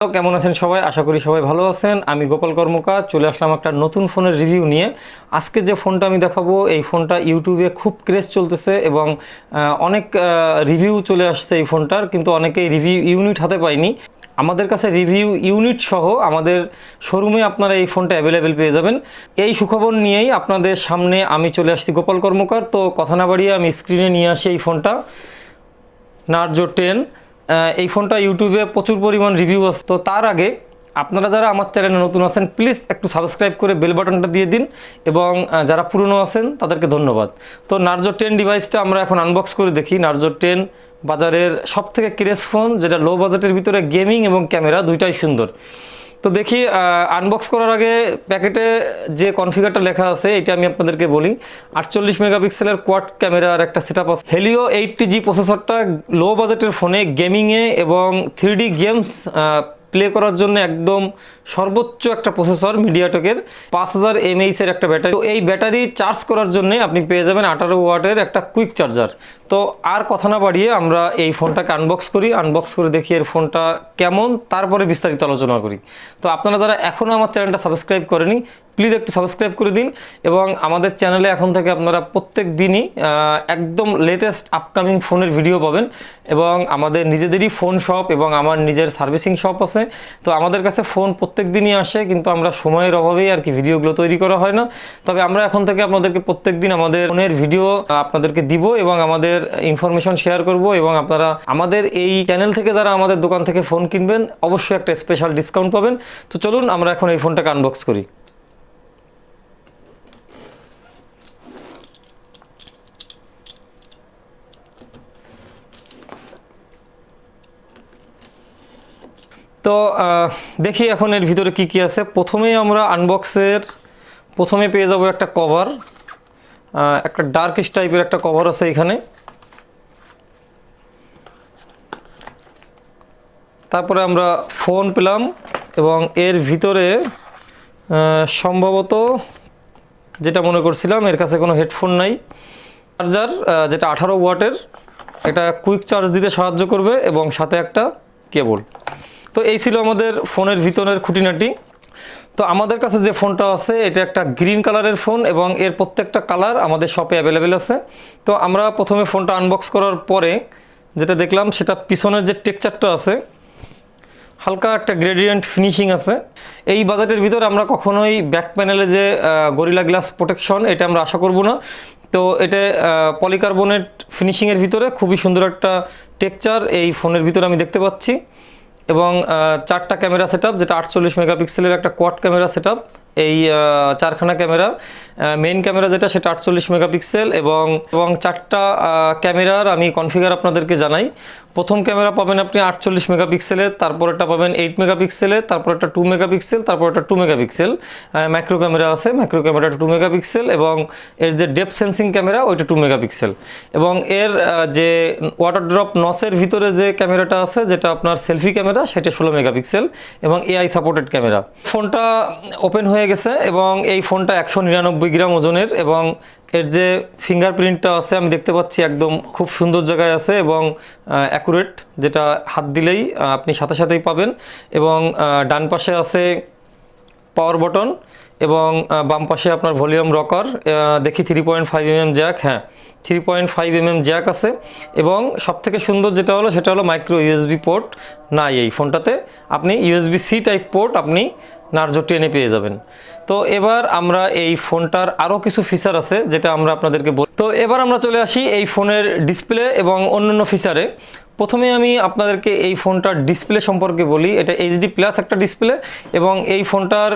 কেমন আছেন সবাই? আশা করি সবাই ভালো আছেন। আমি গোপাল কর্মকার চলে আসলাম একটা নতুন ফোনের রিভিউ নিয়ে। আজকে যে ফোনটা আমি দেখাবো এই ফোনটা ইউটিউবে খুব ক্রেজ চলতেছে এবং অনেক রিভিউ চলে আসছে এই ফোনটার, কিন্তু অনেকেই রিভিউ ইউনিট হাতে পায়নি। আমাদের কাছে রিভিউ ইউনিট সহ আমাদের শোরুমে আপনারা এই ফোনটা অ্যাভেলেবেল পেয়ে যাবেন। এই সুখবর নিয়েই আপনাদের সামনে আমি চলে আসছি গোপাল কর্মকার। তো কথা না বাড়িয়ে আমি স্ক্রিনে নিয়ে আসি এই ফোনটা, নার্জো 10। এই ফোনটা ইউটিউবে প্রচুর পরিমাণ রিভিউ আছে। তো তার আগে আপনারা যারা আমার চ্যানেলে নতুন আছেন প্লিজ একটু সাবস্ক্রাইব করে বেল বাটনটা দিয়ে দিন, এবং যারা পুরনো আছেন তাদেরকে ধন্যবাদ। তো নার্জো 10 ডিভাইসটা আমরা এখন আনবক্স করে দেখি। নার্জো 10 বাজারের সবথেকে ক্রেজ ফোন, যেটা লো বাজেটের ভিতরে গেমিং এবং ক্যামেরা দুইটাই সুন্দর। তো দেখি আনবক্স করার আগে প্যাকেটে যে কনফিগারটা লেখা আছে এটা আমি আপনাদেরকে বলি। 48 মেগাপিক্সেলের কোয়াড ক্যামেরার একটা সেটআপ আছে। হেলিও 80G প্রসেসরটা লো বাজেটের ফোনে গেমিংয়ে এবং 3D গেমস প্লে করার জন্য একদম সর্বোচ্চ একটা প্রসেসর মিডিয়াটেকের। 5000 mAh এর একটা ব্যাটারি। তো এই ব্যাটারি চার্জ করার জন্য আপনি পেয়ে যাবেন 18 ওয়াটের একটা কুইক চার্জার। তো আর কথা না বাড়িয়ে আমরা এই ফোনটাকে আনবক্স করি। আনবক্স করে দেখি এর ফোনটা কেমন, তারপরে বিস্তারিত আলোচনা করি। তো আপনারা যারা এখনও আমার চ্যানেলটা সাবস্ক্রাইব করেনি প্লিজ একটু সাবস্ক্রাইব করে দিন, এবং আমাদের চ্যানেলে এখন থেকে আপনারা প্রত্যেক দিনই একদম লেটেস্ট আপকামিং ফোনের ভিডিও পাবেন। এবং আমাদের নিজেদেরই ফোন শপ এবং আমার নিজের সার্ভিসিং শপ আছে। তো আমাদের কাছে ফোন প্রত্যেক দিনই আসে, কিন্তু আমরা সময়ের অভাবেই আর কি ভিডিওগুলো তৈরি করা হয় না। তবে আমরা এখন থেকে আপনাদেরকে প্রত্যেক দিন আমাদের ফোনের ভিডিও আপনাদেরকে দিব এবং আমাদের ইনফরমেশন শেয়ার করব। এবং আপনারা আমাদের এই চ্যানেল থেকে যারা আমাদের দোকান থেকে ফোন কিনবেন অবশ্যই একটা স্পেশাল ডিসকাউন্ট পাবেন। তো চলুন আমরা এখন এই ফোনটাকে আনবক্স করি। তো দেখি এখন এর ভিতরে কি কি আছে। প্রথমেই আমরা আনবক্সের প্রথমে পেয়ে যাব একটা কভার, একটা ডার্কিশ টাইপের একটা কভার আছে এখানে। তারপরে আমরা ফোন পেলাম, এবং এর ভিতরে সম্ভবত যেটা মনে করছিলাম এর কাছে কোনো হেডফোন নাই। চার্জার যেটা 18 ওয়াটের, এটা কুইক চার্জ দিতে সাহায্য করবে, এবং সাথে একটা কেবল। তো এই ছিল আমাদের ফোনের ভিতরের খুঁটিনাটি। তো আমাদের কাছে যে ফোনটা আছে এটা একটা গ্রিন কালারের ফোন, এবং এর প্রত্যেকটা কালার আমাদের শপে অ্যাভেলেবেল আছে। তো আমরা প্রথমে ফোনটা আনবক্স করার পরে যেটা দেখলাম সেটা পিছনের যে টেক্সচারটা আছে হালকা একটা গ্রেডিয়েন্ট ফিনিশিং আছে। এই বাজেটের ভিতরে আমরা কখনোই ব্যাক প্যানেলে যে গরিলা গ্লাস প্রোটেকশন এটা আমরা আশা করব না। তো এটা পলিকার্বনেট ফিনিশিংয়ের ভিতরে খুবই সুন্দর একটা টেক্সচার এই ফোনের ভিতরে আমি দেখতে পাচ্ছি। এবং 4টা ক্যামেরা সেটআপ, যেটা 48 মেগাপিক্সেলের একটা কোয়াড ক্যামেরা সেটআপ। এই 4খানা ক্যামেরা, মেইন ক্যামেরা যেটা সেটা 48 মেগাপিক্সেল, এবং 4টা ক্যামেরার আমি কনফিগার আপনাদেরকে জানাই। প্রথম ক্যামেরা পাবেন আপনি 48 মেগাপিক্সেলের, তারপরেরটা পাবেন 8 মেগাপিক্সেলের, তারপর একটা 2 মেগাপিক্সেল, তারপর একটা 2 মেগাপিক্সেল ম্যাক্রো ক্যামেরা আছে। ম্যাক্রো ক্যামেরাটা 2 মেগাপিক্সেল, এবং এর যে ডেপথ সেন্সিং ক্যামেরা ওইটা 2 মেগাপিক্সেল, এবং এর যে ওয়াটার ড্রপ নসের ভিতরে যে ক্যামেরাটা আছে যেটা আপনার সেলফি ক্যামেরা সেটা 16 মেগাপিক্সেল, এবং এআই সাপোর্টেড ক্যামেরা। ফোনটা ওপেন হয়ে গেছে, এবং এই ফোনটা 199 গ্রাম ওজনের, এবং এর যে ফিঙ্গারপ্রিন্টটা আছে আমি দেখতে পাচ্ছি একদম খুব সুন্দর জায়গায় আছে এবং অ্যাকুরেট, যেটা হাত দিলেই আপনি সাথে সাথেই পাবেন। এবং ডান পাশে আছে পাওয়ার বটন, এবং বাম পাশে আপনার ভলিউম রকার। দেখি 3.5 mm জ্যাক, হ্যাঁ 3.5 mm জ্যাক আছে। এবং সবথেকে সুন্দর যেটা হলো সেটা হলো মাইক্রো ইউএসবি পোর্ট নাই এই ফোনটাতে। আপনি USB-C টাইপ পোর্ট আপনি নার্জো 10-এ পেয়ে যাবেন। তো এবার আমরা এই ফোনটার আরও কিছু ফিচার আছে যেটা আমরা আপনাদেরকে বলি। তো এবার আমরা চলে আসি এই ফোনের ডিসপ্লে এবং অন্যান্য ফিচারে। প্রথমে আমি আপনাদেরকে এই ফোনটার ডিসপ্লে সম্পর্কে বলি। এটা HD+ একটা ডিসপ্লে, এবং এই ফোনটার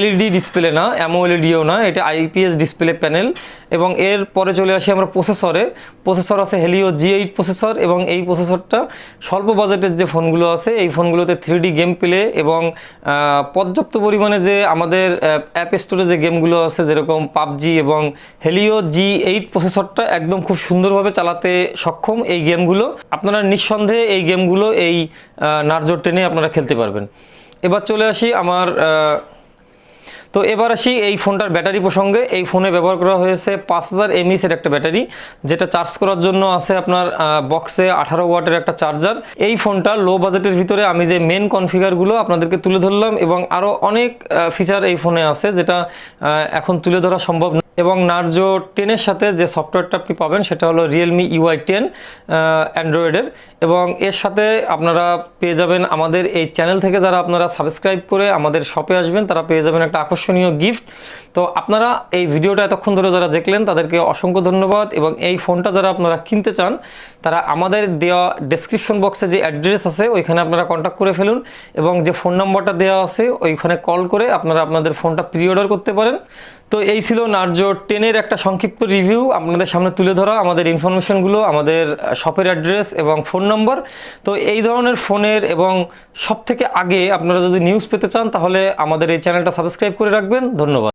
LED ডিসপ্লে না, AMOLEDও না, এটা IPS ডিসপ্লে প্যানেল। এবং এর পরে চলে আসি আমরা প্রসেসর আছে হেলিও G8 প্রসেসর, এবং এই প্রসেসরটা স্বল্প বাজেটের যে ফোনগুলো আছে এই ফোনগুলোতে 3D গেম প্লে এবং পর্যাপ্ত পরিমাণে যে আমাদের অ্যাপ স্টোরে যে গেমগুলো আছে যেরকম পাবজি, এবং হেলিও G8 প্রসেসরটা একদম খুব সুন্দরভাবে চালাতে সক্ষম এই গেমগুলো। আপনারা নিঃসন্দেহে এই গেমগুলো এই নার্জো 10-এ আপনারা খেলতে পারবেন। এবার চলে আসি আমার তো এবার আসি এই ফোনটার ব্যাটারি প্রসঙ্গে। এই ফোনে ব্যবহার করা হয়েছে 5000 mAh একটা ব্যাটারি, যেটা চার্জ করার জন্য আছে আপনার বক্সে 18 ওয়াটের একটা চার্জার। এই ফোনটা লো বাজেটের ভিতরে আমি যে মেন কনফিগারগুলো আপনাদেরকে তুলে ধরলাম, এবং আরও অনেক ফিচার এই ফোনে আছে যেটা এখন তুলে ধরা সম্ভব না। এবং নার্জো 10-এর সাথে যে সফটওয়্যারটা আপনি পাবেন সেটা হলো Realme UI 10 অ্যান্ড্রয়েডের, এবং এর সাথে আপনারা পেয়ে যাবেন আমাদের এই চ্যানেল থেকে যারা আপনারা সাবস্ক্রাইব করে আমাদের শপে আসবেন তারা পেয়ে যাবেন একটা আকর্ষণীয় গিফট। তো আপনারা এই ভিডিওটা এতক্ষণ ধরে যারা দেখলেন তাদেরকে অসংখ্য ধন্যবাদ, এবং এই ফোনটা যারা আপনারা কিনতে চান তারা আমাদের দেওয়া ডেসক্রিপশন বক্সে যে অ্যাড্রেস আছে ওইখানে আপনারা কন্ট্যাক্ট করে ফেলুন, এবং যে ফোন নাম্বারটা দেওয়া আছে ওইখানে কল করে আপনারা আপনাদের ফোনটা প্রি অর্ডার করতে পারেন। তো এই ছিল নার্জো 10-এর একটা সংক্ষিপ্ত রিভিউ, আপনাদের সামনে তুলে ধরা আমাদের ইনফরমেশনগুলো, আমাদের শপের অ্যাড্রেস এবং ফোন নম্বর। তো এই ধরনের ফোনের এবং সবথেকে আগে আপনারা যদি নিউজ পেতে চান তাহলে আমাদের এই চ্যানেলটা সাবস্ক্রাইব করে রাখবেন। ধন্যবাদ।